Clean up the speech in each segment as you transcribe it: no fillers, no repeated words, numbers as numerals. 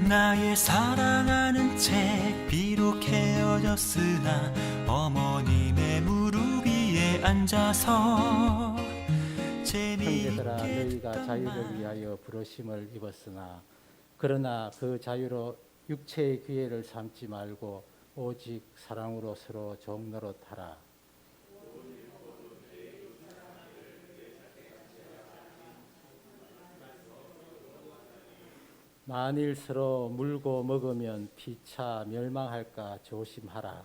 나의 사랑하는 채 비록 헤어졌으나 어머님의 무릎 위에 앉아서 형제들아 너희가 자유를 위하여 부르심을 입었으나 그러나 그 자유로 육체의 기회를 삼지 말고 오직 사랑으로 서로 종노릇하라. 만일 서로 물고 먹으면 피차 멸망할까 조심하라.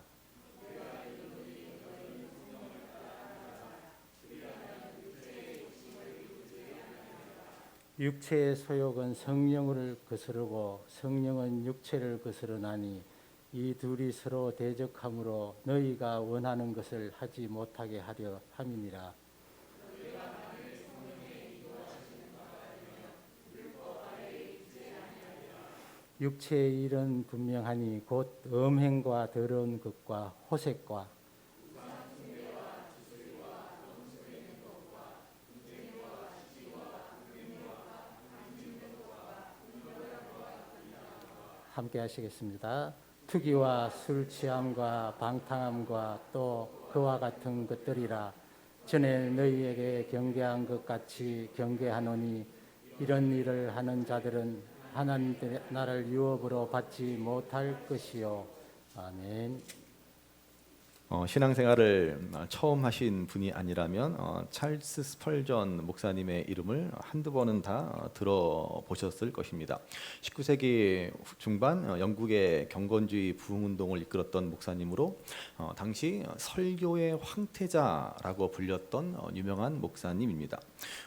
육체의 소욕은 성령을 거스르고 성령은 육체를 거스르나니 이 둘이 서로 대적함으로 너희가 원하는 것을 하지 못하게 하려 함이니라. 육체의 일은 분명하니 곧 음행과 더러운 것과 호색과 함께 하시겠습니다. 투기와 술 취함과 방탕함과 또 그와 같은 것들이라. 전에 너희에게 경계한 것 같이 경계하노니 이런 일을 하는 자들은 하나님의 나라를 유업으로 받지 못할 것이요. 아멘. 신앙생활을 처음 하신 분이 아니라면 찰스 스펄전 목사님의 이름을 한두 번은 다 들어보셨을 것입니다. 19세기 중반 영국의 경건주의 부흥운동을 이끌었던 목사님으로 당시 설교의 황태자라고 불렸던 유명한 목사님입니다.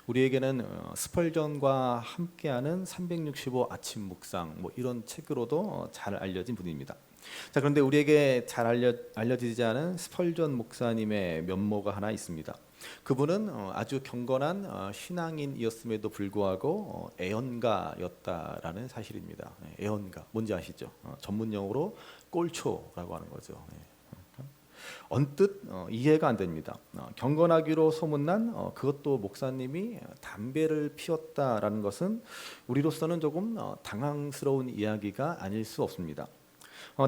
우리에게는 스펄전과 함께하는 365 아침 묵상 이런 책으로도 잘 알려진 분입니다. 자, 그런데 우리에게 잘 알려지지 않은 스펄전 목사님의 면모가 하나 있습니다. 그분은 아주 경건한 신앙인이었음에도 불구하고 애언가였다라는 사실입니다. 애언가 뭔지 아시죠? 전문용어로 꼴초라고 하는 거죠. 언뜻 이해가 안 됩니다. 경건하기로 소문난 그것도 목사님이 담배를 피웠다라는 것은 우리로서는 조금 당황스러운 이야기가 아닐 수 없습니다.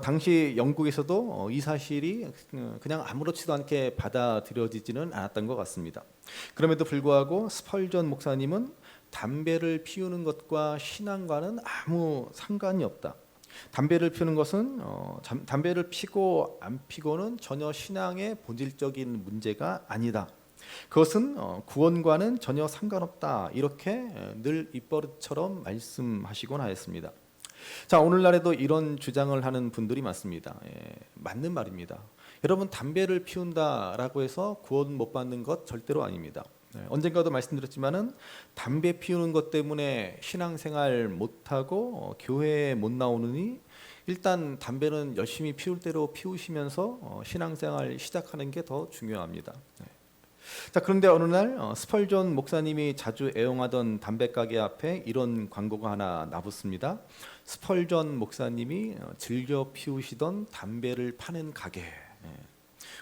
당시 영국에서도 이 사실이 그냥 아무렇지도 않게 받아들여지지는 않았던 것 같습니다. 그럼에도 불구하고 스펄전 목사님은 담배를 피우는 것과 신앙과는 아무 상관이 없다. 담배를 피우는 것은 담배를 피고 안 피고는 전혀 신앙의 본질적인 문제가 아니다. 그것은 구원과는 전혀 상관없다. 이렇게 늘 입버릇처럼 말씀하시곤 하였습니다. 자, 오늘날에도 이런 주장을 하는 분들이 많습니다. 맞는 말입니다. 여러분, 담배를 피운다라고 해서 구원 못 받는 것 절대로 아닙니다. 언젠가도 말씀드렸지만은 담배 피우는 것 때문에 신앙생활 못하고 교회에 못 나오느니 일단 담배는 열심히 피울 대로 피우시면서 신앙생활 시작하는 게 더 중요합니다. 자, 그런데 어느 날 스펄전 목사님이 자주 애용하던 담배가게 앞에 이런 광고가 하나 나붙습니다. 스펄전 목사님이 즐겨 피우시던 담배를 파는 가게.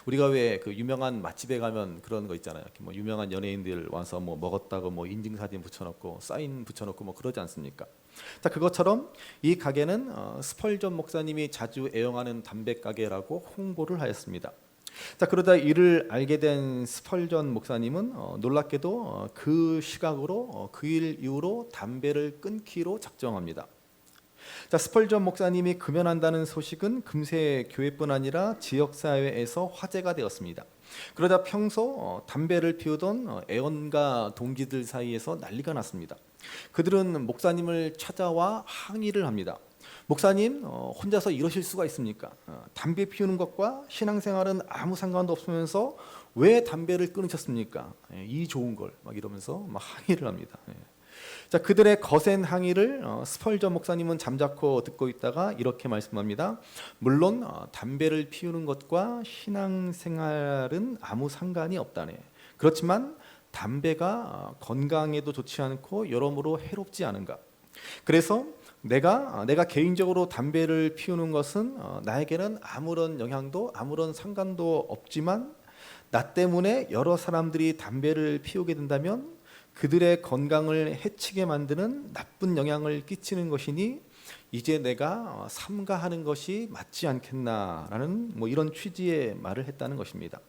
우리가 왜 그 유명한 맛집에 가면 그런 거 있잖아요. 뭐 유명한 연예인들 와서 뭐 먹었다고 인증사진 붙여놓고 사인 붙여놓고 그러지 않습니까? 자, 그것처럼 이 가게는 스펄전 목사님이 자주 애용하는 담배 가게라고 홍보를 하였습니다. 자, 그러다 이를 알게 된 스펄전 목사님은 놀랍게도 그 시각으로 그 일 이후로 담배를 끊기로 작정합니다. 자, 스펄전 목사님이 금연한다는 소식은 금세 교회뿐 아니라 지역사회에서 화제가 되었습니다. 그러다 평소 담배를 피우던 애원가 동기들 사이에서 난리가 났습니다. 그들은 목사님을 찾아와 항의를 합니다. 목사님, 혼자서 이러실 수가 있습니까? 담배 피우는 것과 신앙생활은 아무 상관도 없으면서 왜 담배를 끊으셨습니까? 이 좋은 걸 이러면서 항의를 합니다. 자, 그들의 거센 항의를 스펄전 목사님은 잠자코 듣고 있다가 이렇게 말씀합니다. 물론 담배를 피우는 것과 신앙생활은 아무 상관이 없다네. 그렇지만 담배가 건강에도 좋지 않고 여러모로 해롭지 않은가. 그래서 내가 개인적으로 담배를 피우는 것은 나에게는 아무런 영향도 아무런 상관도 없지만 나 때문에 여러 사람들이 담배를 피우게 된다면 그들의 건강을 해치게 만드는 나쁜 영향을 끼치는 것이니 이제 내가 삼가하는 것이 맞지 않겠나라는 뭐 이런 취지의 말을 했다는 것입니다.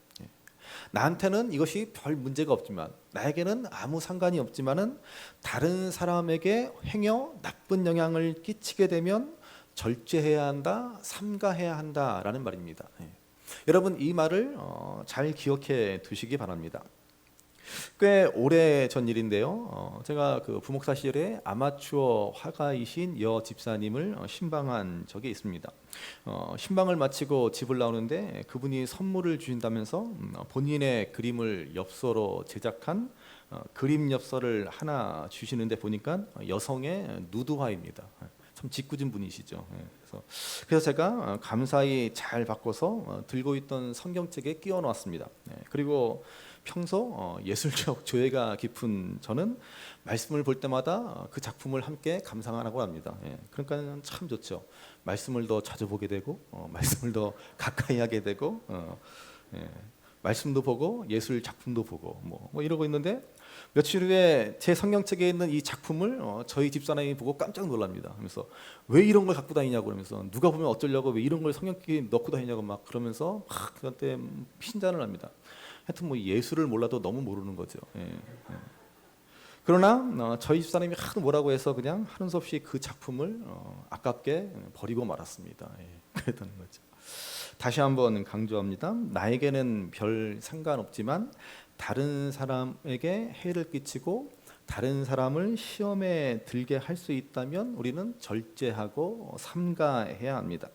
나한테는 이것이 별 문제가 없지만, 나에게는 아무 상관이 없지만은 다른 사람에게 행여 나쁜 영향을 끼치게 되면 절제해야 한다, 삼가해야 한다라는 말입니다. 여러분, 이 말을 잘 기억해 두시기 바랍니다. 꽤 오래 전 일인데요. 제가 그 부목사 시절에 아마추어 화가이신 여 집사님을 신방한 적이 있습니다. 신방을 마치고 집을 나오는데 그분이 선물을 주신다면서 본인의 그림을 엽서로 제작한 그림 엽서를 하나 주시는데 보니까 여성의 누드화입니다. 참 짓궂은 분이시죠. 그래서 제가 감사히 잘 바꿔서 들고 있던 성경책에 끼워 놓았습니다. 그리고 평소 예술적 조예가 깊은 저는 말씀을 볼 때마다 그 작품을 함께 감상하라고 합니다. 그러니까 참 좋죠. 말씀을 더 자주 보게 되고 말씀을 더 가까이 하게 되고 말씀도 보고 예술 작품도 보고 뭐 이러고 있는데, 며칠 후에 제 성경책에 있는 이 작품을 저희 집사람이 보고 깜짝 놀랍니다. 그래서 왜 이런 걸 갖고 다니냐고, 그러면서 누가 보면 어쩌려고 왜 이런 걸 성경책에 넣고 다니냐고 막 그러면서 막 그한테 핀잔을 합니다. 하여튼 뭐 예술을 몰라도 너무 모르는 거죠. 그러나 저희 집사람이 하도 뭐라고 해서 그냥 하는 수 없이 그 작품을 아깝게 버리고 말았습니다. 그랬다는 거죠. 다시 한번 강조합니다. 나에게는 별 상관없지만 다른 사람에게 해를 끼치고 다른 사람을 시험에 들게 할 수 있다면 우리는 절제하고 삼가해야 합니다.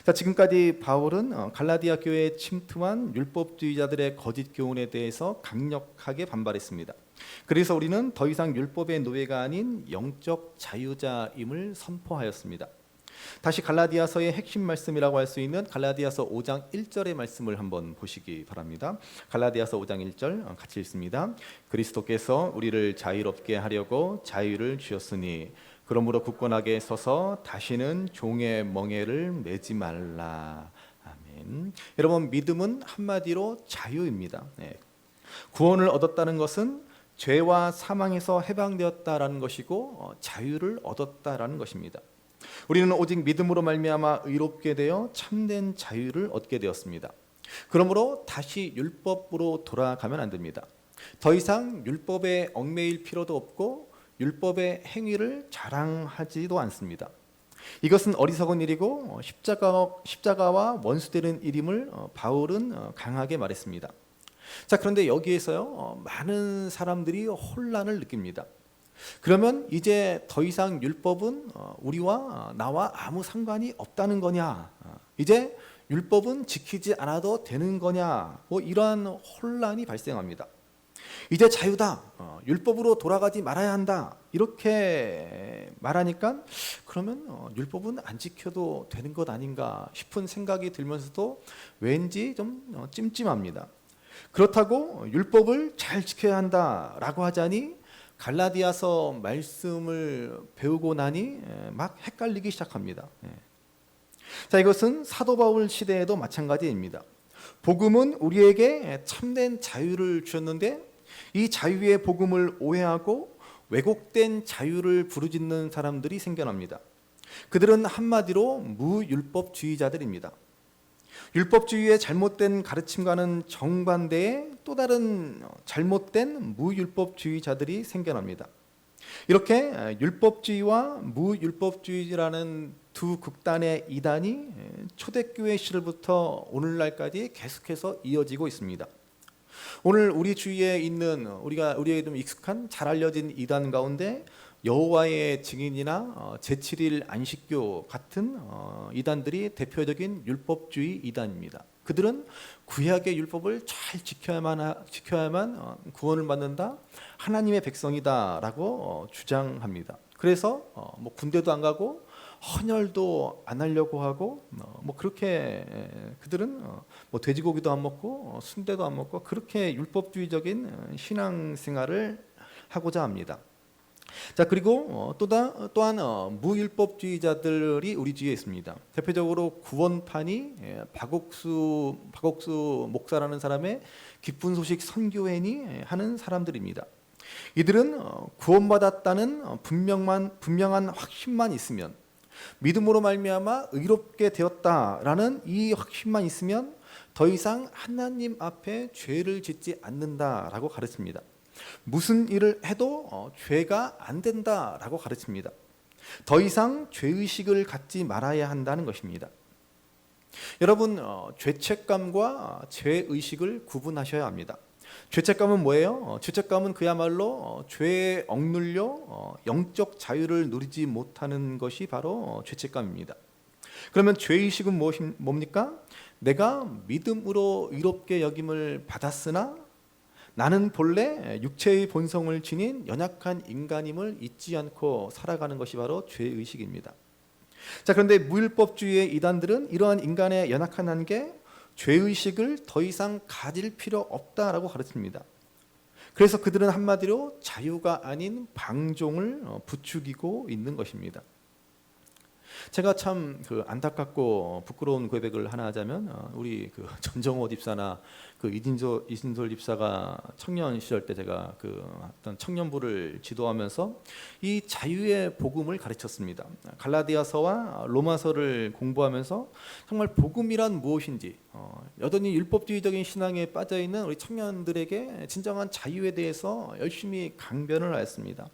자, 지금까지 바울은 갈라디아 교회에 침투한 율법주의자들의 거짓 교훈에 대해서 강력하게 반발했습니다. 그래서 우리는 더 이상 율법의 노예가 아닌 영적 자유자임을 선포하였습니다. 다시 갈라디아서의 핵심 말씀이라고 할 수 있는 갈라디아서 5장 1절의 말씀을 한번 보시기 바랍니다. 갈라디아서 5장 1절 같이 읽습니다. 그리스도께서 우리를 자유롭게 하려고 자유를 주셨으니 그러므로 굳건하게 서서 다시는 종의 멍에를 매지 말라. 아멘. 여러분, 믿음은 한마디로 자유입니다. 구원을 얻었다는 것은 죄와 사망에서 해방되었다라는 것이고 자유를 얻었다라는 것입니다. 우리는 오직 믿음으로 말미암아 의롭게 되어 참된 자유를 얻게 되었습니다. 그러므로 다시 율법으로 돌아가면 안 됩니다. 더 이상 율법에 얽매일 필요도 없고 율법의 행위를 자랑하지도 않습니다. 이것은 어리석은 일이고 십자가와 원수되는 일임을 바울은 강하게 말했습니다. 자, 그런데 여기에서요, 많은 사람들이 혼란을 느낍니다. 그러면 이제 더 이상 율법은 우리와 나와 아무 상관이 없다는 거냐? 이제 율법은 지키지 않아도 되는 거냐? 뭐 이러한 혼란이 발생합니다. 이제 자유다, 율법으로 돌아가지 말아야 한다, 이렇게 말하니까 그러면 율법은 안 지켜도 되는 것 아닌가 싶은 생각이 들면서도 왠지 좀 찜찜합니다. 그렇다고 율법을 잘 지켜야 한다라고 하자니 갈라디아서 말씀을 배우고 나니 막 헷갈리기 시작합니다. 자, 이것은 사도 바울 시대에도 마찬가지입니다. 복음은 우리에게 참된 자유를 주셨는데 이 자유의 복음을 오해하고 왜곡된 자유를 부르짖는 사람들이 생겨납니다. 그들은 한마디로 무율법주의자들입니다. 율법주의의 잘못된 가르침과는 정반대의 또 다른 잘못된 무율법주의자들이 생겨납니다. 이렇게 율법주의와 무율법주의라는 두 극단의 이단이 초대교회 시절부터 오늘날까지 계속해서 이어지고 있습니다. 오늘 우리 주위에 있는 우리에게 좀 익숙한 잘 알려진 이단 가운데 여호와의 증인이나 제7일 안식교 같은 이단들이 대표적인 율법주의 이단입니다. 그들은 구약의 율법을 잘 지켜야만 구원을 받는다, 하나님의 백성이다라고 주장합니다. 그래서 뭐 군대도 안 가고 헌혈도 안 하려고 하고 뭐 그렇게 그들은 뭐 돼지고기도 안 먹고 순대도 안 먹고 그렇게 율법주의적인 신앙생활을 하고자 합니다. 자, 그리고 또한 무율법주의자들이 우리 주위에 있습니다. 대표적으로 구원판이 박옥수 목사라는 사람의 기쁜 소식 선교회니 하는 사람들입니다. 이들은 구원받았다는 분명한 확신만 있으면, 믿음으로 말미암아 의롭게 되었다라는 이 확신만 있으면 더 이상 하나님 앞에 죄를 짓지 않는다라고 가르칩니다. 무슨 일을 해도 죄가 안 된다라고 가르칩니다. 더 이상 죄의식을 갖지 말아야 한다는 것입니다. 여러분, 죄책감과 죄의식을 구분하셔야 합니다. 죄책감은 뭐예요? 죄책감은 그야말로 죄에 억눌려 영적 자유를 누리지 못하는 것이 바로 죄책감입니다. 그러면 죄의식은 뭡니까? 내가 믿음으로 의롭게 여김을 받았으나 나는 본래 육체의 본성을 지닌 연약한 인간임을 잊지 않고 살아가는 것이 바로 죄의식입니다. 자, 그런데 무율법주의의 이단들은 이러한 인간의 연약한 한계, 죄의식을 더 이상 가질 필요 없다라고 가르칩니다. 그래서 그들은 한마디로 자유가 아닌 방종을 부추기고 있는 것입니다. 제가 참 안타깝고 부끄러운 고백을 하나 하자면, 우리 전정호 집사나 이진솔 집사가 청년 시절 때 제가 어떤 청년부를 지도하면서 이 자유의 복음을 가르쳤습니다. 갈라디아서와 로마서를 공부하면서 정말 복음이란 무엇인지, 여전히 율법주의적인 신앙에 빠져 있는 우리 청년들에게 진정한 자유에 대해서 열심히 강변을 하였습니다.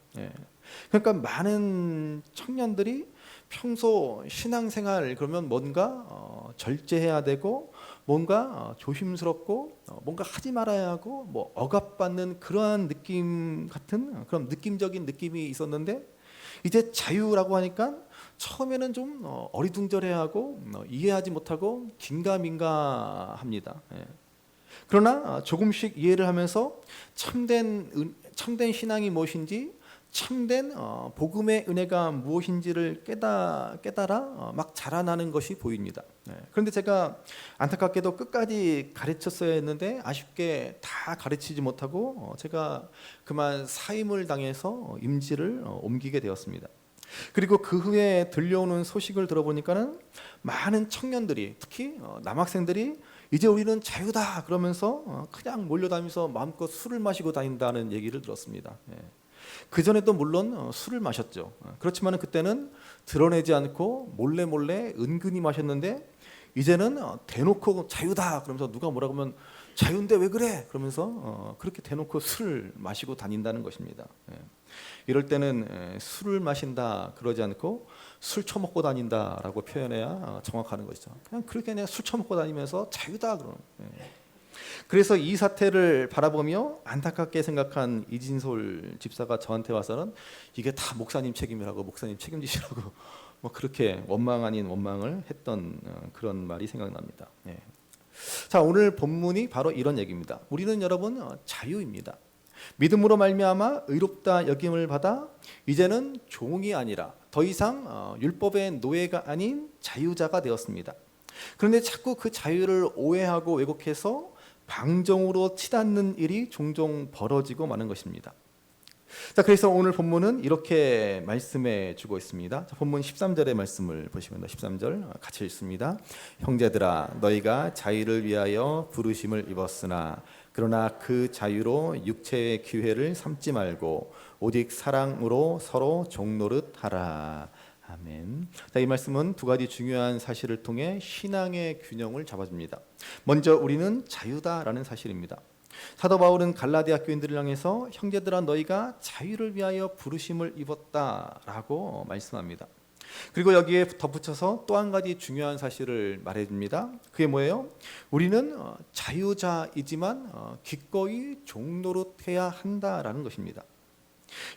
그러니까 많은 청년들이 평소 신앙생활 그러면 뭔가 절제해야 되고, 뭔가 조심스럽고, 뭔가 하지 말아야 하고, 뭐 억압받는 그러한 느낌 같은 그런 느낌적인 느낌이 있었는데, 이제 자유라고 하니까 처음에는 좀 어리둥절해하고 이해하지 못하고 긴가민가합니다. 그러나 조금씩 이해를 하면서 참된 신앙이 무엇인지, 참된 복음의 은혜가 무엇인지를 깨달아 막 자라나는 것이 보입니다. 그런데 제가 안타깝게도 끝까지 가르쳤어야 했는데 아쉽게 다 가르치지 못하고 제가 그만 사임을 당해서 임지를 옮기게 되었습니다. 그리고 그 후에 들려오는 소식을 들어보니까는 많은 청년들이, 특히 남학생들이 이제 우리는 자유다 그러면서 그냥 몰려다니면서 마음껏 술을 마시고 다닌다는 얘기를 들었습니다. 그 전에도 물론 술을 마셨죠. 그렇지만 그때는 드러내지 않고 몰래 은근히 마셨는데, 이제는 대놓고 자유다 그러면서 누가 뭐라고 하면 자유인데 왜 그래? 그러면서 그렇게 대놓고 술을 마시고 다닌다는 것입니다. 이럴 때는 술을 마신다 그러지 않고 술 처먹고 다닌다라고 표현해야 정확한 것이죠. 그냥 그렇게 술 처먹고 다니면서 자유다 그러는. 그래서 이 사태를 바라보며 안타깝게 생각한 이진솔 집사가 저한테 와서는 이게 다 목사님 책임이라고, 목사님 책임지시라고 뭐 그렇게 원망 아닌 원망을 했던 그런 말이 생각납니다. 자, 오늘 본문이 바로 이런 얘기입니다. 우리는 여러분 자유입니다. 믿음으로 말미암아 의롭다 여김을 받아 이제는 종이 아니라 더 이상 율법의 노예가 아닌 자유자가 되었습니다. 그런데 자꾸 그 자유를 오해하고 왜곡해서 방종으로 치닫는 일이 종종 벌어지고 마는 것입니다. 자, 그래서 오늘 본문은 이렇게 말씀해 주고 있습니다. 자, 본문 13절의 말씀을 보시면 13절 같이 읽습니다. 형제들아, 너희가 자유를 위하여 부르심을 입었으나 그러나 그 자유로 육체의 기회를 삼지 말고 오직 사랑으로 서로 종노릇 하라. 아멘. 자, 이 말씀은 두 가지 중요한 사실을 통해 신앙의 균형을 잡아줍니다. 먼저 우리는 자유다라는 사실입니다. 사도 바울은 갈라디아 교인들을 향해서 형제들아 너희가 자유를 위하여 부르심을 입었다라고 말씀합니다. 그리고 여기에 덧붙여서 또 한 가지 중요한 사실을 말해줍니다. 그게 뭐예요? 우리는 자유자이지만 기꺼이 종노릇해야 한다라는 것입니다.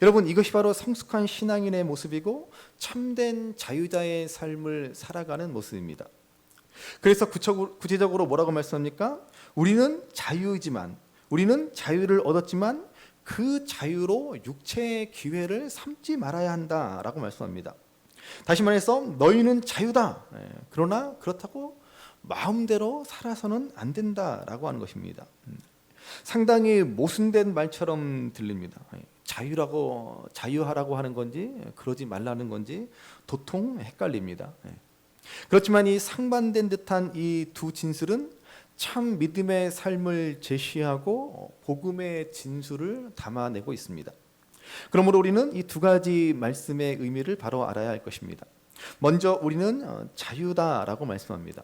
여러분, 이것이 바로 성숙한 신앙인의 모습이고 참된 자유자의 삶을 살아가는 모습입니다. 그래서 구체적으로 뭐라고 말씀합니까? 우리는 자유이지만, 우리는 자유를 얻었지만 그 자유로 육체의 기회를 삼지 말아야 한다라고 말씀합니다. 다시 말해서 너희는 자유다. 그러나 그렇다고 마음대로 살아서는 안 된다라고 하는 것입니다. 상당히 모순된 말처럼 들립니다. 자유하라고 하는 건지 그러지 말라는 건지 도통 헷갈립니다. 그렇지만 이 상반된 듯한 이 두 진술은 참 믿음의 삶을 제시하고 복음의 진술을 담아내고 있습니다. 그러므로 우리는 이 두 가지 말씀의 의미를 바로 알아야 할 것입니다. 먼저 우리는 자유다라고 말씀합니다.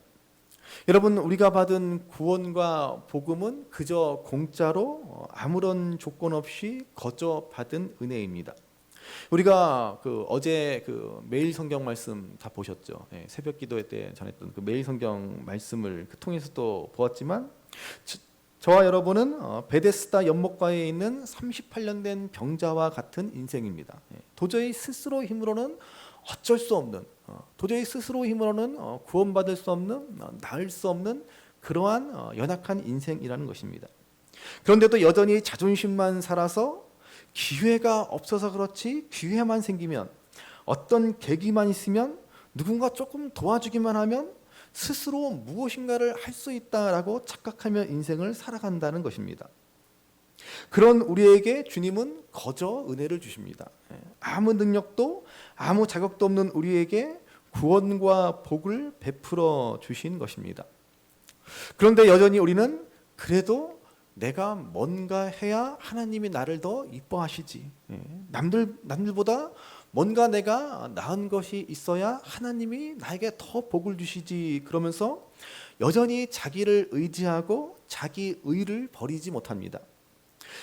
여러분, 우리가 받은 구원과 복음은 그저 공짜로 아무런 조건 없이 거저 받은 은혜입니다. 우리가 어제 매일 성경 말씀 다 보셨죠? 새벽 기도 때 전했던 매일 성경 말씀을 통해서 또 보았지만, 저와 여러분은 베데스다 연못가에 있는 38년 된 병자와 같은 인생입니다. 도저히 스스로 힘으로는 어쩔 수 없는, 도저히 스스로 힘으로는 구원받을 수 없는, 나을 수 없는 그러한 연약한 인생이라는 것입니다. 그런데도 여전히 자존심만 살아서 기회가 없어서 그렇지, 기회만 생기면, 어떤 계기만 있으면, 누군가 조금 도와주기만 하면 스스로 무엇인가를 할 수 있다라고 착각하며 인생을 살아간다는 것입니다. 그런 우리에게 주님은 거저 은혜를 주십니다. 아무 능력도 아무 자격도 없는 우리에게 구원과 복을 베풀어 주신 것입니다. 그런데 여전히 우리는 그래도 내가 뭔가 해야 하나님이 나를 더 이뻐하시지, 남들보다 뭔가 내가 나은 것이 있어야 하나님이 나에게 더 복을 주시지, 그러면서 여전히 자기를 의지하고 자기 의를 버리지 못합니다.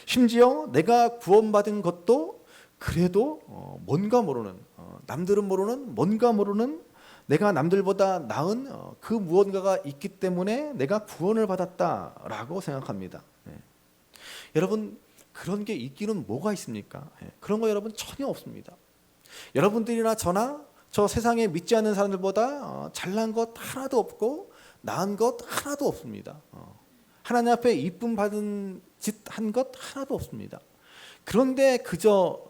심지어 내가 구원받은 것도 그래도 뭔가 모르는, 남들은 모르는 뭔가 모르는, 내가 남들보다 나은 그 무언가가 있기 때문에 내가 구원을 받았다라고 생각합니다. 여러분, 그런 게 있기는 뭐가 있습니까? 그런 거 여러분 전혀 없습니다. 여러분들이나 저나 저 세상에 믿지 않는 사람들보다 잘난 것 하나도 없고 나은 것 하나도 없습니다. 하나님 앞에 이쁨 받은 짓 한 것 하나도 없습니다. 그런데 그저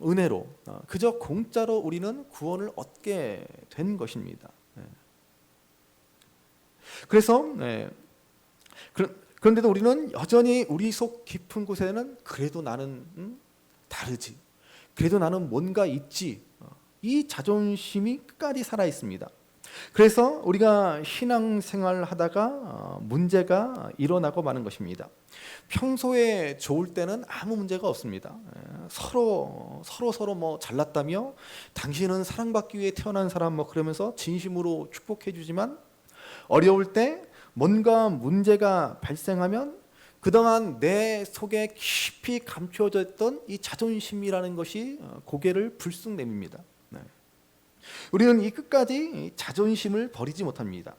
은혜로, 그저 공짜로 우리는 구원을 얻게 된 것입니다. 그래서 그런데도 우리는 여전히 우리 속 깊은 곳에는 그래도 나는 다르지, 그래도 나는 뭔가 있지, 이 자존심이 끝까지 살아 있습니다. 그래서 우리가 신앙생활을 하다가 문제가 일어나고 마는 것입니다. 평소에 좋을 때는 아무 문제가 없습니다. 서로 뭐 잘났다며 당신은 사랑받기 위해 태어난 사람 뭐 그러면서 진심으로 축복해 주지만, 어려울 때 뭔가 문제가 발생하면 그동안 내 속에 깊이 감추어져 있던 이 자존심이라는 것이 고개를 불쑥 내밉니다. 우리는 이 끝까지 자존심을 버리지 못합니다.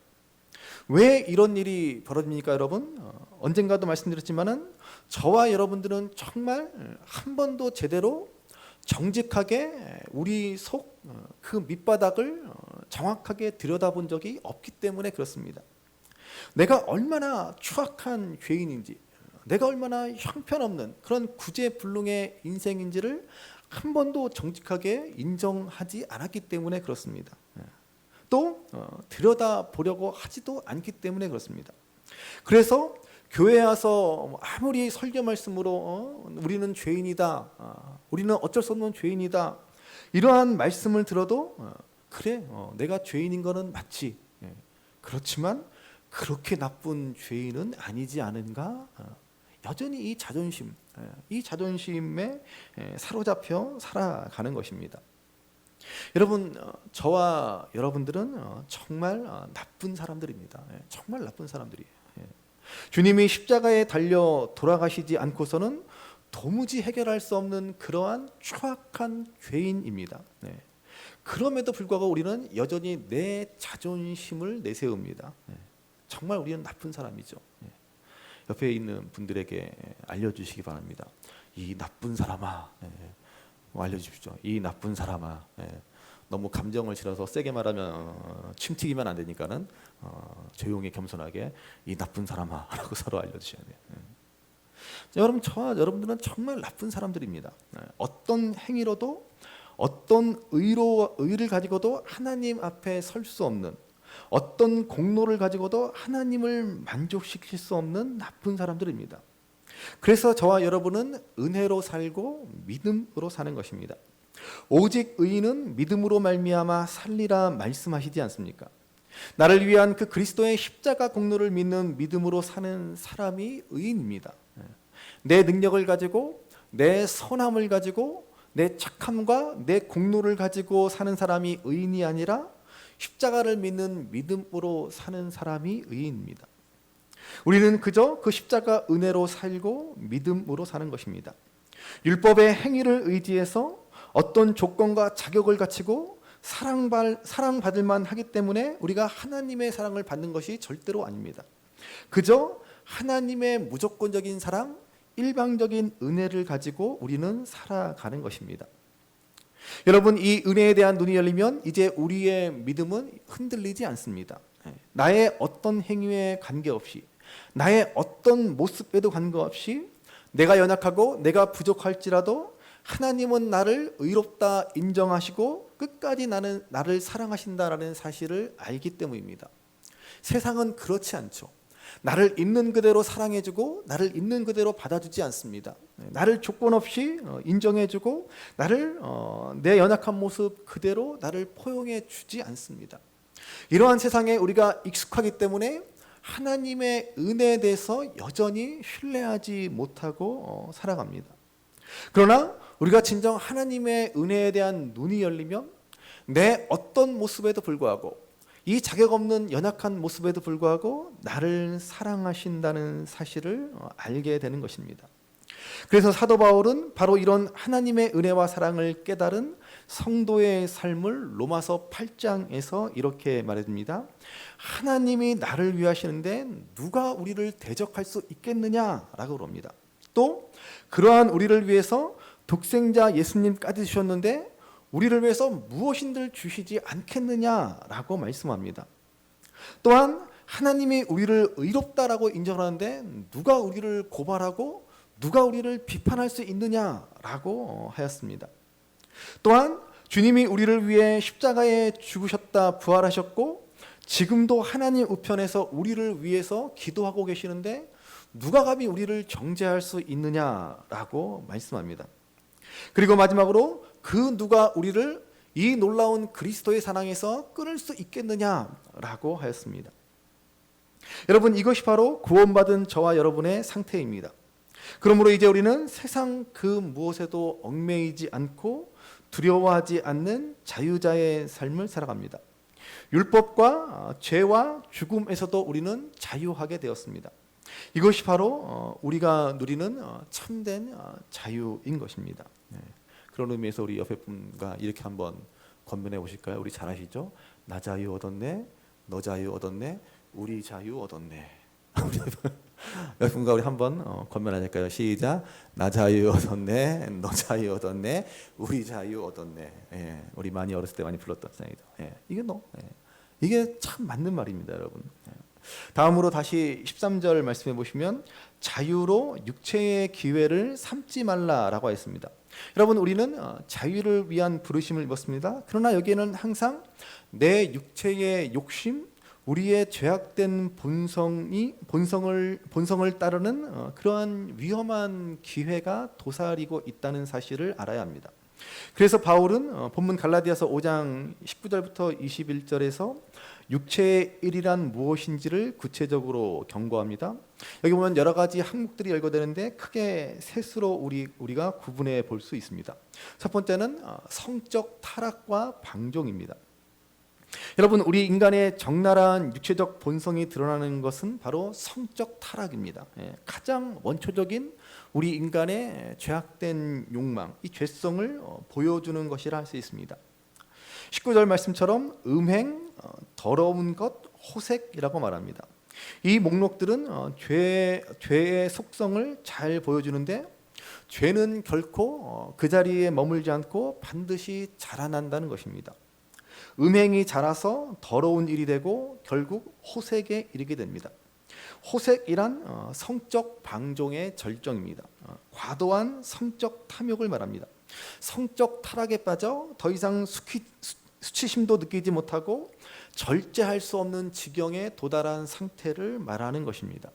왜 이런 일이 벌어집니까, 여러분? 언젠가도 말씀드렸지만은 저와 여러분들은 정말 한 번도 제대로 정직하게 우리 속 그 밑바닥을 정확하게 들여다본 적이 없기 때문에 그렇습니다. 내가 얼마나 추악한 죄인인지, 내가 얼마나 형편없는 그런 구제불능의 인생인지를 한 번도 정직하게 인정하지 않았기 때문에 그렇습니다. 또 들여다보려고 하지도 않기 때문에 그렇습니다. 그래서 교회에 와서 아무리 설교 말씀으로 우리는 죄인이다, 우리는 어쩔 수 없는 죄인이다, 이러한 말씀을 들어도 그래, 내가 죄인인 거는 맞지, 그렇지만 그렇게 나쁜 죄인은 아니지 않은가, 여전히 이 자존심에 사로잡혀 살아가는 것입니다. 여러분, 저와 여러분들은 정말 나쁜 사람들입니다. 정말 나쁜 사람들이에요. 주님이 십자가에 달려 돌아가시지 않고서는 도무지 해결할 수 없는 그러한 추악한 죄인입니다. 그럼에도 불구하고 우리는 여전히 내 자존심을 내세웁니다. 정말 우리는 나쁜 사람이죠. 옆에 있는 분들에게 알려주시기 바랍니다. 이 나쁜 사람아, 알려주십시오. 이 나쁜 사람아. 너무 감정을 실어서 세게 말하면 침 튀기면 안 되니까는 조용히 겸손하게 이 나쁜 사람아 라고 서로 알려주셔야 돼요. 여러분, 저와 여러분들은 정말 나쁜 사람들입니다. 어떤 행위로도, 어떤 의를 가지고도 하나님 앞에 설 수 없는, 어떤 공로를 가지고도 하나님을 만족시킬 수 없는 나쁜 사람들입니다. 그래서 저와 여러분은 은혜로 살고 믿음으로 사는 것입니다. 오직 의인은 믿음으로 말미암아 살리라 말씀하시지 않습니까? 나를 위한 그 그리스도의 십자가 공로를 믿는 믿음으로 사는 사람이 의인입니다. 내 능력을 가지고, 내 선함을 가지고, 내 착함과 내 공로를 가지고 사는 사람이 의인이 아니라 십자가를 믿는 믿음으로 사는 사람이 의인입니다. 우리는 그저 그 십자가 은혜로 살고 믿음으로 사는 것입니다. 율법의 행위를 의지해서 어떤 조건과 자격을 갖추고 사랑받을 만하기 때문에 우리가 하나님의 사랑을 받는 것이 절대로 아닙니다. 그저 하나님의 무조건적인 사랑, 일방적인 은혜를 가지고 우리는 살아가는 것입니다. 여러분, 이 은혜에 대한 눈이 열리면 이제 우리의 믿음은 흔들리지 않습니다. 나의 어떤 행위에 관계없이, 나의 어떤 모습에도 관계없이 내가 연약하고 내가 부족할지라도 하나님은 나를 의롭다 인정하시고 끝까지 나를 사랑하신다라는 사실을 알기 때문입니다. 세상은 그렇지 않죠. 나를 있는 그대로 사랑해주고 나를 있는 그대로 받아주지 않습니다. 나를 조건 없이 인정해주고 나를 내 연약한 모습 그대로 나를 포용해 주지 않습니다. 이러한 세상에 우리가 익숙하기 때문에 하나님의 은혜에 대해서 여전히 신뢰하지 못하고 살아갑니다. 그러나 우리가 진정 하나님의 은혜에 대한 눈이 열리면 내 어떤 모습에도 불구하고, 이 자격 없는 연약한 모습에도 불구하고 나를 사랑하신다는 사실을 알게 되는 것입니다. 그래서 사도 바울은 바로 이런 하나님의 은혜와 사랑을 깨달은 성도의 삶을 로마서 8장에서 이렇게 말해줍니다. 하나님이 나를 위하시는데 누가 우리를 대적할 수 있겠느냐라고 그럽니다. 또 그러한 우리를 위해서 독생자 예수님까지 주셨는데 우리를 위해서 무엇인들 주시지 않겠느냐라고 말씀합니다. 또한 하나님이 우리를 의롭다라고 인정하는데 누가 우리를 고발하고 누가 우리를 비판할 수 있느냐라고 하였습니다. 또한 주님이 우리를 위해 십자가에 죽으셨다 부활하셨고 지금도 하나님 우편에서 우리를 위해서 기도하고 계시는데 누가 감히 우리를 정죄할 수 있느냐라고 말씀합니다. 그리고 마지막으로 그 누가 우리를 이 놀라운 그리스도의 사랑에서 끊을 수 있겠느냐라고 하였습니다. 여러분, 이것이 바로 구원받은 저와 여러분의 상태입니다. 그러므로 이제 우리는 세상 그 무엇에도 얽매이지 않고 두려워하지 않는 자유자의 삶을 살아갑니다. 율법과 죄와 죽음에서도 우리는 자유하게 되었습니다. 이것이 바로 우리가 누리는 참된 자유인 것입니다. 그런 의미에서 우리 옆에 분과 이렇게 한번 건면해 보실까요? 우리 잘 아시죠? 나 자유 얻었네, 너 자유 얻었네, 우리 자유 얻었네. 옆에 분과 우리 한번 건면하실까요? 시작. 나 자유 얻었네, 너 자유 얻었네, 우리 자유 얻었네. 예, 우리 많이 어렸을 때 많이 불렀던 상이죠. 예, 이게 참 맞는 말입니다, 여러분. 다음으로 다시 13절 말씀해 보시면 자유로 육체의 기회를 삼지 말라라고 했습니다. 여러분, 우리는 자유를 위한 부르심을 입었습니다. 그러나 여기에는 항상 내 육체의 욕심, 우리의 죄악된 본성을 따르는 그러한 위험한 기회가 도사리고 있다는 사실을 알아야 합니다. 그래서 바울은 본문 갈라디아서 5장 19절부터 21절에서 육체의 일이란 무엇인지를 구체적으로 경고합니다. 여기 보면 여러 가지 항목들이 열거되는데 크게 셋으로 우리가 구분해 볼 수 있습니다. 첫 번째는 성적 타락과 방종입니다. 여러분, 우리 인간의 적나라한 육체적 본성이 드러나는 것은 바로 성적 타락입니다. 가장 원초적인 우리 인간의 죄악된 욕망, 이 죄성을 보여주는 것이라 할 수 있습니다. 19절 말씀처럼 음행, 더러운 것, 호색이라고 말합니다. 이 목록들은 죄의 속성을 잘 보여주는데 죄는 결코 그 자리에 머물지 않고 반드시 자라난다는 것입니다. 음행이 자라서 더러운 일이 되고 결국 호색에 이르게 됩니다. 호색이란 성적 방종의 절정입니다. 과도한 성적 탐욕을 말합니다. 성적 타락에 빠져 더 이상 수치심도 느끼지 못하고 절제할 수 없는 지경에 도달한 상태를 말하는 것입니다.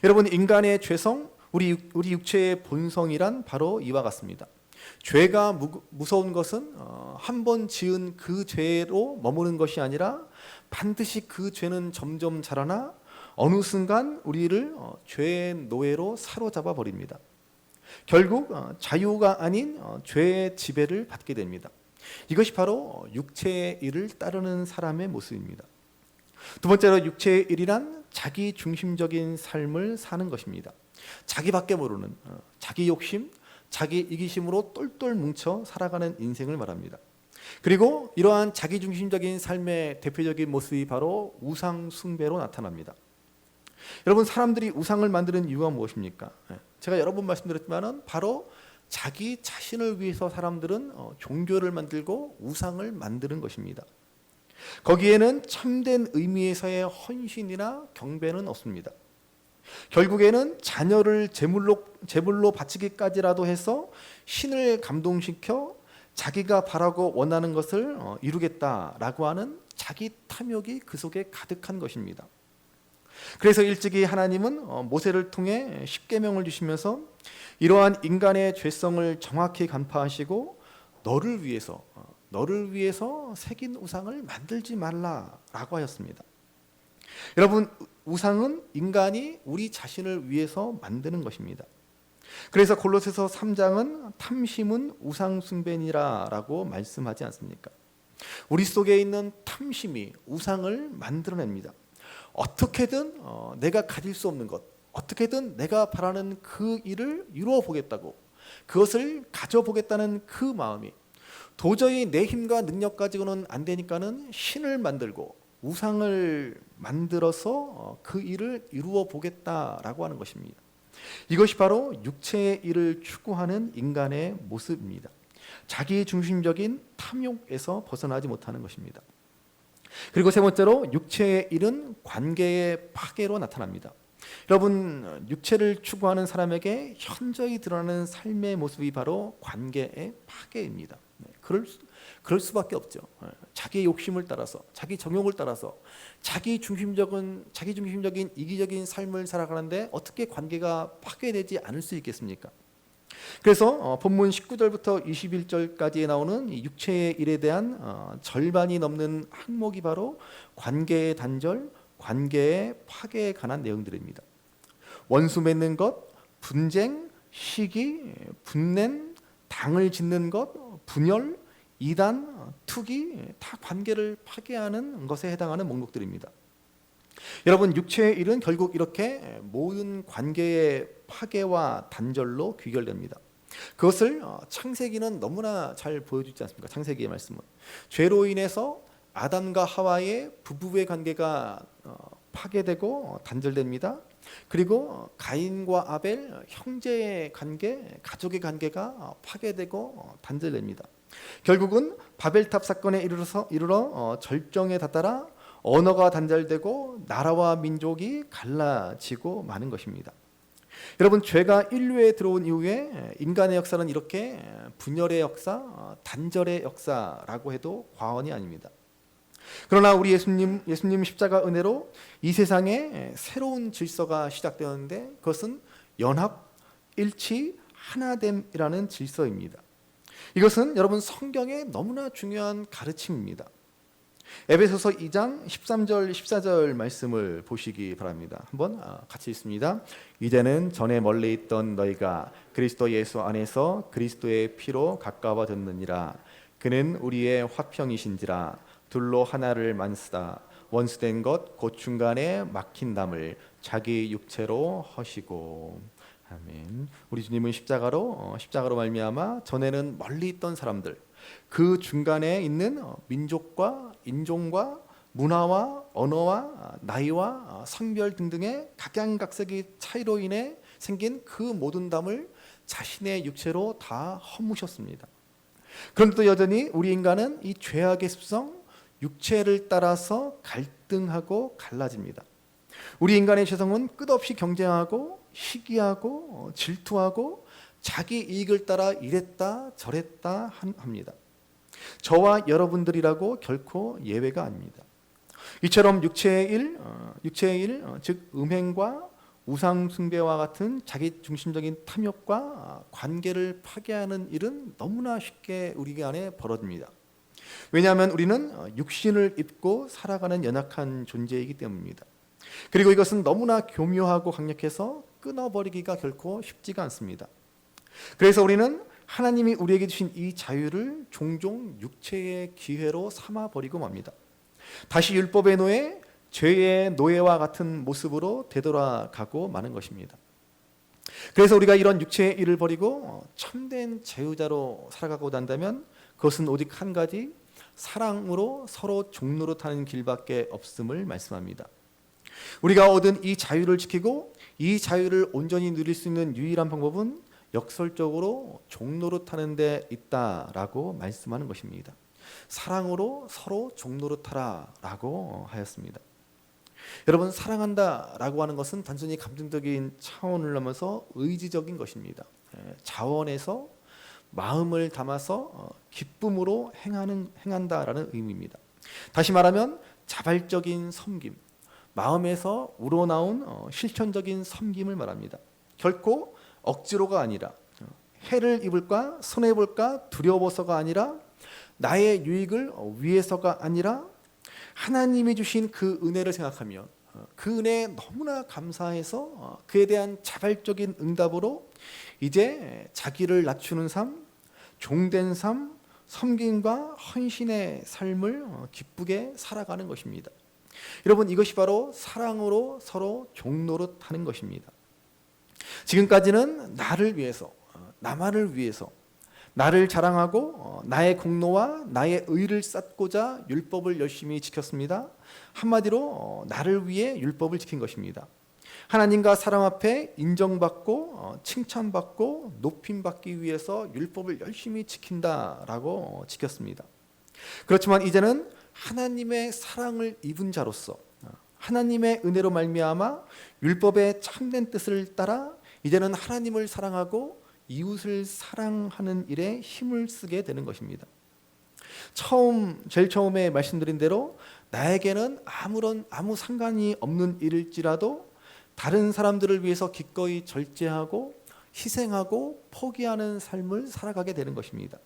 여러분, 인간의 죄성, 우리 육체의 본성이란 바로 이와 같습니다. 죄가 무서운 것은 한 번 지은 그 죄로 머무는 것이 아니라 반드시 그 죄는 점점 자라나 어느 순간 우리를 죄의 노예로 사로잡아 버립니다. 결국 자유가 아닌 죄의 지배를 받게 됩니다. 이것이 바로 육체의 일을 따르는 사람의 모습입니다. 두 번째로 육체의 일이란 자기 중심적인 삶을 사는 것입니다. 자기밖에 모르는 자기 욕심, 자기 이기심으로 똘똘 뭉쳐 살아가는 인생을 말합니다. 그리고 이러한 자기 중심적인 삶의 대표적인 모습이 바로 우상 숭배로 나타납니다. 여러분, 사람들이 우상을 만드는 이유가 무엇입니까? 제가 여러 번 말씀드렸지만 바로 자기 자신을 위해서 사람들은 종교를 만들고 우상을 만드는 것입니다. 거기에는 참된 의미에서의 헌신이나 경배는 없습니다. 결국에는 자녀를 제물로 바치기까지라도 해서 신을 감동시켜 자기가 바라고 원하는 것을 이루겠다라고 하는 자기 탐욕이 그 속에 가득한 것입니다. 그래서 일찍이 하나님은 모세를 통해 십계명을 주시면서 이러한 인간의 죄성을 정확히 간파하시고 너를 위해서 새긴 우상을 만들지 말라라고 하였습니다. 여러분, 우상은 인간이 우리 자신을 위해서 만드는 것입니다. 그래서 골로새서 3장은 탐심은 우상 숭배니라라고 말씀하지 않습니까? 우리 속에 있는 탐심이 우상을 만들어냅니다. 어떻게든 내가 가질 수 없는 것, 어떻게든 내가 바라는 그 일을 이루어 보겠다고, 그것을 가져보겠다는 그 마음이 도저히 내 힘과 능력 가지고는 안 되니까는 신을 만들고 우상을 만들어서 그 일을 이루어 보겠다라고 하는 것입니다. 이것이 바로 육체의 일을 추구하는 인간의 모습입니다. 자기 중심적인 탐욕에서 벗어나지 못하는 것입니다. 그리고 세 번째로 육체의 일은 관계의 파괴로 나타납니다. 여러분, 육체를 추구하는 사람에게 현저히 드러나는 삶의 모습이 바로 관계의 파괴입니다. 그럴 수밖에 없죠. 자기 욕심을 따라서, 자기 정욕을 따라서 자기 중심적인 이기적인 삶을 살아가는데 어떻게 관계가 파괴되지 않을 수 있겠습니까? 그래서 본문 19절부터 21절까지에 나오는 이 육체의 일에 대한 절반이 넘는 항목이 바로 관계의 단절, 관계의 파괴에 관한 내용들입니다. 원수 맺는 것, 분쟁, 시기, 분냄, 당을 짓는 것, 분열, 이단, 투기, 다 관계를 파괴하는 것에 해당하는 목록들입니다. 여러분, 육체의 일은 결국 이렇게 모든 관계의 파괴와 단절로 귀결됩니다. 그것을 창세기는 너무나 잘 보여주지 않습니까? 창세기의 말씀은 죄로 인해서 아담과 하와의 부부의 관계가 파괴되고 단절됩니다. 그리고 가인과 아벨 형제의 관계, 가족의 관계가 파괴되고 단절됩니다. 결국은 바벨탑 사건에 이르러 절정에 다다라 언어가 단절되고 나라와 민족이 갈라지고 마는 것입니다. 여러분, 죄가 인류에 들어온 이후에 인간의 역사는 이렇게 분열의 역사, 단절의 역사라고 해도 과언이 아닙니다. 그러나 우리 예수님 십자가 은혜로 이 세상에 새로운 질서가 시작되었는데 그것은 연합, 일치, 하나됨이라는 질서입니다. 이것은 여러분 성경의 너무나 중요한 가르침입니다. 에베소서 2장 13절 14절 말씀을 보시기 바랍니다. 한번 같이 읽습니다. 이제는 전에 멀리 있던 너희가 그리스도 예수 안에서 그리스도의 피로 가까워졌느니라. 그는 우리의 화평이신지라. 둘로 하나를 만쓰다 원수된 것 곧 중간에 막힌 담을 자기 육체로 허시고. 아멘. 우리 주님은 십자가로 말미암아 전에는 멀리 있던 사람들, 그 중간에 있는 민족과 인종과 문화와 언어와 나이와 성별 등등의 각양각색의 차이로 인해 생긴 그 모든 담을 자신의 육체로 다 허무셨습니다. 그런데도 여전히 우리 인간은 이 죄악의 습성, 육체를 따라서 갈등하고 갈라집니다. 우리 인간의 죄성은 끝없이 경쟁하고 시기하고 질투하고 자기 이익을 따라 이랬다 저랬다 합니다. 저와 여러분들이라고 결코 예외가 아닙니다. 이처럼 육체의 일, 즉 음행과 우상 숭배와 같은 자기 중심적인 탐욕과 관계를 파괴하는 일은 너무나 쉽게 우리 안에 벌어집니다. 왜냐하면 우리는 육신을 입고 살아가는 연약한 존재이기 때문입니다. 그리고 이것은 너무나 교묘하고 강력해서 끊어버리기가 결코 쉽지가 않습니다. 그래서 우리는 하나님이 우리에게 주신 이 자유를 종종 육체의 기회로 삼아버리고 맙니다. 다시 율법의 노예, 죄의 노예와 같은 모습으로 되돌아가고 마는 것입니다. 그래서 우리가 이런 육체의 일을 버리고 참된 자유자로 살아가고 난다면 그것은 오직 한 가지, 사랑으로 서로 종노릇하는 길밖에 없음을 말씀합니다. 우리가 얻은 이 자유를 지키고 이 자유를 온전히 누릴 수 있는 유일한 방법은 역설적으로 종노릇하는 데 있다라고 말씀하는 것입니다. 사랑으로 서로 종노릇하라라고 하였습니다. 여러분, 사랑한다라고 하는 것은 단순히 감정적인 차원을 넘어서 의지적인 것입니다. 자원에서 마음을 담아서 기쁨으로 행한다라는 의미입니다. 다시 말하면 자발적인 섬김, 마음에서 우러나온 실천적인 섬김을 말합니다. 결코 억지로가 아니라, 해를 입을까 손해볼까 두려워서가 아니라, 나의 유익을 위해서가 아니라 하나님이 주신 그 은혜를 생각하며 그 은혜에 너무나 감사해서 그에 대한 자발적인 응답으로 이제 자기를 낮추는 삶, 종된 삶, 섬김과 헌신의 삶을 기쁘게 살아가는 것입니다. 여러분, 이것이 바로 사랑으로 서로 종노릇하는 것입니다. 지금까지는 나를 위해서, 나만을 위해서, 나를 자랑하고 나의 공로와 나의 의를 쌓고자 율법을 열심히 지켰습니다. 한마디로 나를 위해 율법을 지킨 것입니다. 하나님과 사람 앞에 인정받고 칭찬받고 높임받기 위해서 율법을 열심히 지킨다라고 지켰습니다. 그렇지만 이제는 하나님의 사랑을 입은 자로서 하나님의 은혜로 말미암아 율법의 참된 뜻을 따라 이제는 하나님을 사랑하고 이웃을 사랑하는 일에 힘을 쓰게 되는 것입니다. 제일 처음에 말씀드린 대로 나에게는 아무 상관이 없는 일일지라도 다른 사람들을 위해서 기꺼이 절제하고 희생하고 포기하는 삶을 살아가게 되는 것입니다.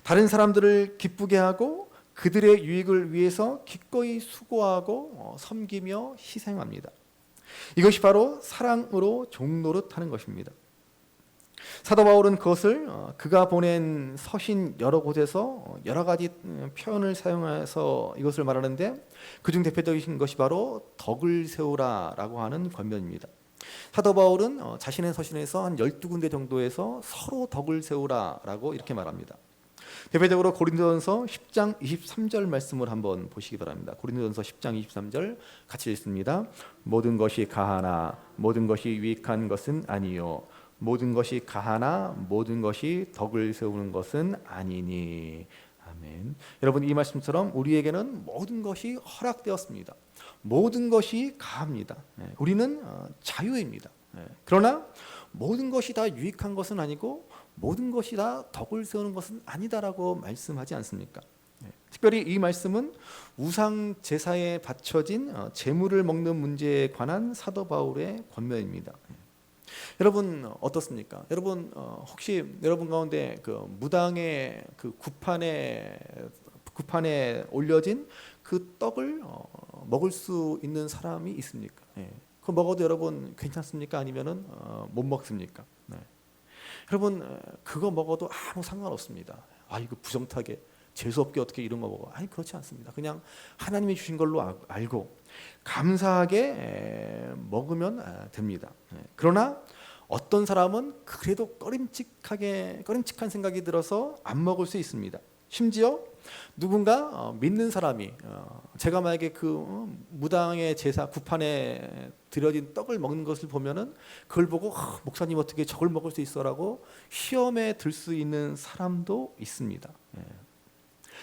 다른 사람들을 기쁘게 하고 그들의 유익을 위해서 기꺼이 수고하고 섬기며 희생합니다. 이것이 바로 사랑으로 종노릇하는 것입니다. 사도 바울은 그것을 그가 보낸 서신 여러 곳에서 여러 가지 표현을 사용해서 이것을 말하는데 그중 대표적인 것이 바로 덕을 세우라라고 하는 권면입니다. 사도 바울은 자신의 서신에서 한 12군데 정도에서 서로 덕을 세우라라고 이렇게 말합니다. 대표적으로 고린도전서 10장 23절 말씀을 한번 보시기 바랍니다. 고린도전서 10장 23절 같이 읽습니다. 모든 것이 가하나 모든 것이 유익한 것은 아니요 모든 것이 가하나 모든 것이 덕을 세우는 것은 아니니. 아멘. 여러분, 이 말씀처럼 우리에게는 모든 것이 허락되었습니다. 모든 것이 가합니다. 우리는 자유입니다. 그러나 모든 것이 다 유익한 것은 아니고 모든 것이 다 덕을 세우는 것은 아니다라고 말씀하지 않습니까? 특별히 이 말씀은 우상 제사에 바쳐진 제물을 먹는 문제에 관한 사도 바울의 권면입니다. 여러분 어떻습니까? 여러분 혹시 여러분 가운데 그 무당의 그 구판에 올려진 그 떡을 먹을 수 있는 사람이 있습니까? 그거 먹어도 여러분 괜찮습니까? 아니면은 못 먹습니까? 여러분 그거 먹어도 아무 상관없습니다. 이거 부정타게 재수없게 어떻게 이런 거 먹어? 아니, 그렇지 않습니다. 그냥 하나님이 주신 걸로 알고 감사하게 먹으면 됩니다. 그러나 어떤 사람은 그래도 꺼림칙한 생각이 들어서 안 먹을 수 있습니다. 심지어 누군가 믿는 사람이 제가 만약에 그 무당의 제사 구판에 드려진 떡을 먹는 것을 보면은 그걸 보고 목사님 어떻게 저걸 먹을 수 있어라고 시험에 들 수 있는 사람도 있습니다.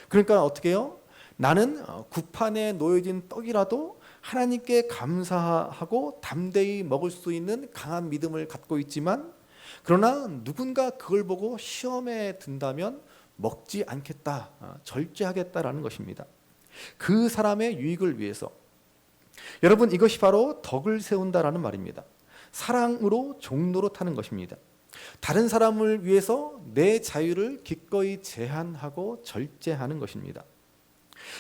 그러니까 어떻게 해요? 나는 구판에 놓여진 떡이라도 하나님께 감사하고 담대히 먹을 수 있는 강한 믿음을 갖고 있지만 그러나 누군가 그걸 보고 시험에 든다면 먹지 않겠다, 절제하겠다라는 것입니다. 그 사람의 유익을 위해서. 여러분, 이것이 바로 덕을 세운다라는 말입니다. 사랑으로 종노릇하는 것입니다. 다른 사람을 위해서 내 자유를 기꺼이 제한하고 절제하는 것입니다.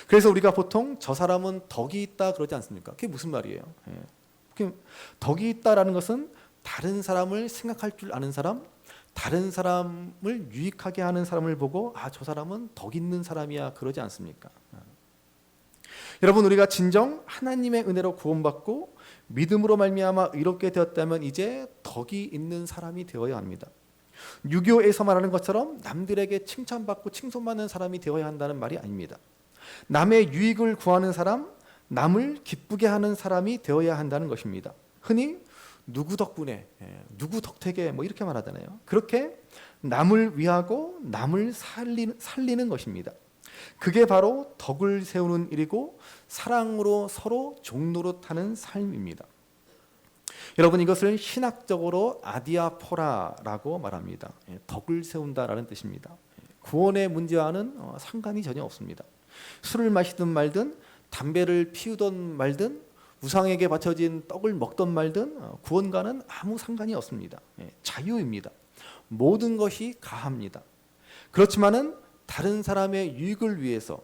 그래서 우리가 보통 저 사람은 덕이 있다 그러지 않습니까? 그게 무슨 말이에요? 덕이 있다라는 것은 다른 사람을 생각할 줄 아는 사람, 다른 사람을 유익하게 하는 사람을 보고 저 사람은 덕 있는 사람이야 그러지 않습니까? 여러분, 우리가 진정 하나님의 은혜로 구원받고 믿음으로 말미암아 의롭게 되었다면 이제 덕이 있는 사람이 되어야 합니다. 유교에서 말하는 것처럼 남들에게 칭찬받고 칭송받는 사람이 되어야 한다는 말이 아닙니다. 남의 유익을 구하는 사람, 남을 기쁘게 하는 사람이 되어야 한다는 것입니다. 흔히 누구 덕분에, 누구 덕택에 이렇게 말하잖아요. 그렇게 남을 위하고 남을 살리는 것입니다. 그게 바로 덕을 세우는 일이고 사랑으로 서로 종노릇하는 삶입니다. 여러분, 이것을 신학적으로 아디아포라라고 말합니다. 덕을 세운다라는 뜻입니다. 구원의 문제와는 상관이 전혀 없습니다. 술을 마시든 말든 담배를 피우던 말든 우상에게 바쳐진 떡을 먹던 말든 구원과는 아무 상관이 없습니다. 자유입니다. 모든 것이 가합니다. 그렇지만은 다른 사람의 유익을 위해서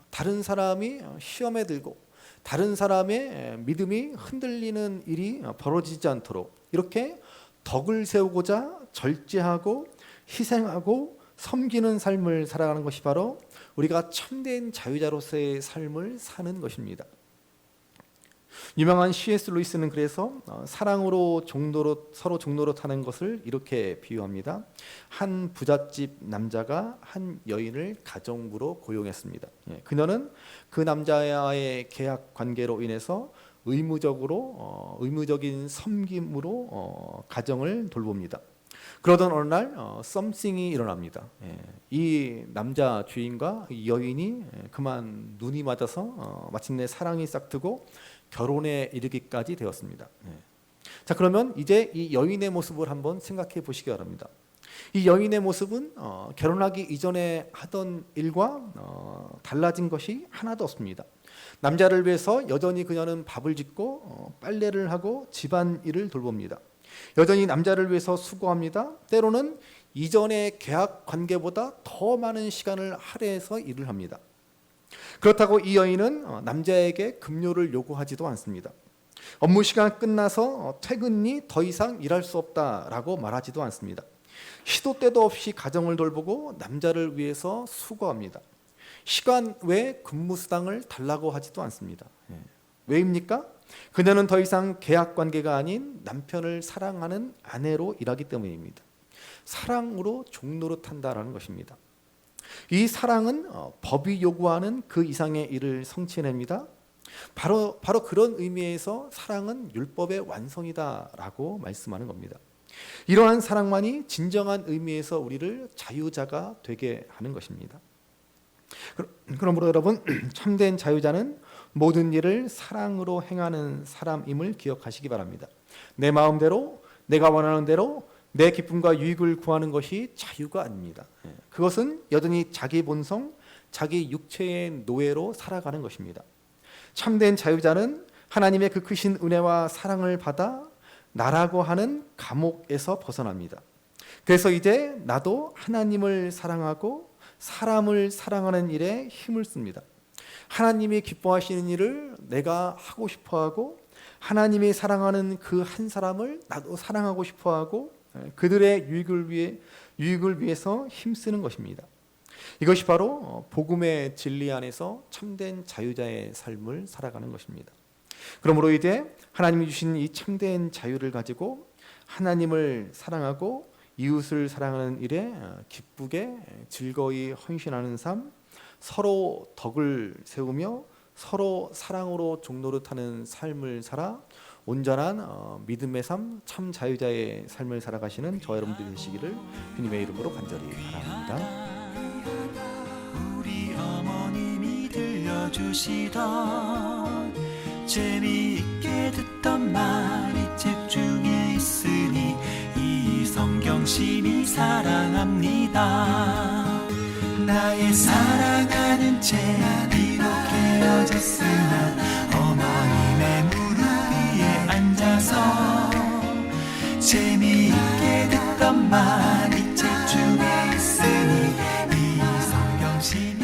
다른 사람이 시험에 들고 다른 사람의 믿음이 흔들리는 일이 벌어지지 않도록 이렇게 덕을 세우고자 절제하고 희생하고 섬기는 삶을 살아가는 것이 바로 우리가 참된 자유자로서의 삶을 사는 것입니다. 유명한 C.S. 루이스는 그래서 사랑으로 서로 종노릇하는 것을 이렇게 비유합니다. 한 부잣집 남자가 한 여인을 가정부로 고용했습니다. 그녀는 그 남자와의 계약 관계로 인해서 의무적인 섬김으로 가정을 돌봅니다. 그러던 어느 날 썸씽이 일어납니다. 이 남자 주인과 이 여인이 그만 눈이 맞아서 마침내 사랑이 싹트고 결혼에 이르기까지 되었습니다. 자, 그러면 이제 이 여인의 모습을 한번 생각해 보시기 바랍니다. 이 여인의 모습은 결혼하기 이전에 하던 일과 달라진 것이 하나도 없습니다. 남자를 위해서 여전히 그녀는 밥을 짓고 빨래를 하고 집안일을 돌봅니다. 여전히 남자를 위해서 수고합니다. 때로는 이전의 계약 관계보다 더 많은 시간을 할애해서 일을 합니다. 그렇다고 이 여인은 남자에게 급료를 요구하지도 않습니다. 업무 시간 끝나서 퇴근이 더 이상 일할 수 없다라고 말하지도 않습니다. 시도 때도 없이 가정을 돌보고 남자를 위해서 수고합니다. 시간 외 근무 수당을 달라고 하지도 않습니다. 왜입니까? 그녀는 더 이상 계약 관계가 아닌 남편을 사랑하는 아내로 일하기 때문입니다. 사랑으로 종노릇한다라는 것입니다. 이 사랑은 법이 요구하는 그 이상의 일을 성취해냅니다. 바로 그런 의미에서 사랑은 율법의 완성이다라고 말씀하는 겁니다. 이러한 사랑만이 진정한 의미에서 우리를 자유자가 되게 하는 것입니다. 그러므로 여러분, 참된 자유자는 모든 일을 사랑으로 행하는 사람임을 기억하시기 바랍니다. 내 마음대로, 내가 원하는 대로 내 기쁨과 유익을 구하는 것이 자유가 아닙니다. 그것은 여전히 자기 본성, 자기 육체의 노예로 살아가는 것입니다. 참된 자유자는 하나님의 그 크신 은혜와 사랑을 받아 나라고 하는 감옥에서 벗어납니다. 그래서 이제 나도 하나님을 사랑하고 사람을 사랑하는 일에 힘을 씁니다. 하나님이 기뻐하시는 일을 내가 하고 싶어하고 하나님이 사랑하는 그 한 사람을 나도 사랑하고 싶어하고 그들의 유익을 위해서 힘쓰는 것입니다. 이것이 바로 복음의 진리 안에서 참된 자유자의 삶을 살아가는 것입니다. 그러므로 이제 하나님이 주신 이 참된 자유를 가지고 하나님을 사랑하고 이웃을 사랑하는 일에 기쁘게 즐거이 헌신하는 삶, 서로 덕을 세우며 서로 사랑으로 종노릇하는 삶을 살아 온전한 믿음의 삶, 참 자유자의 삶을 살아가시는 저 여러분들이 되시기를 주님의 이름으로 간절히 바랍니다. 우리 어머님이 들려주시던 재미있게 듣던 말이 책 중에 있으니 이 성경심이 사랑합니다. 나의 사랑하는 책 비록 헤어졌으나 어머님의 무릎 위에 앉아서 재미있게 듣던 말이 책 중에 있으니 이 성경심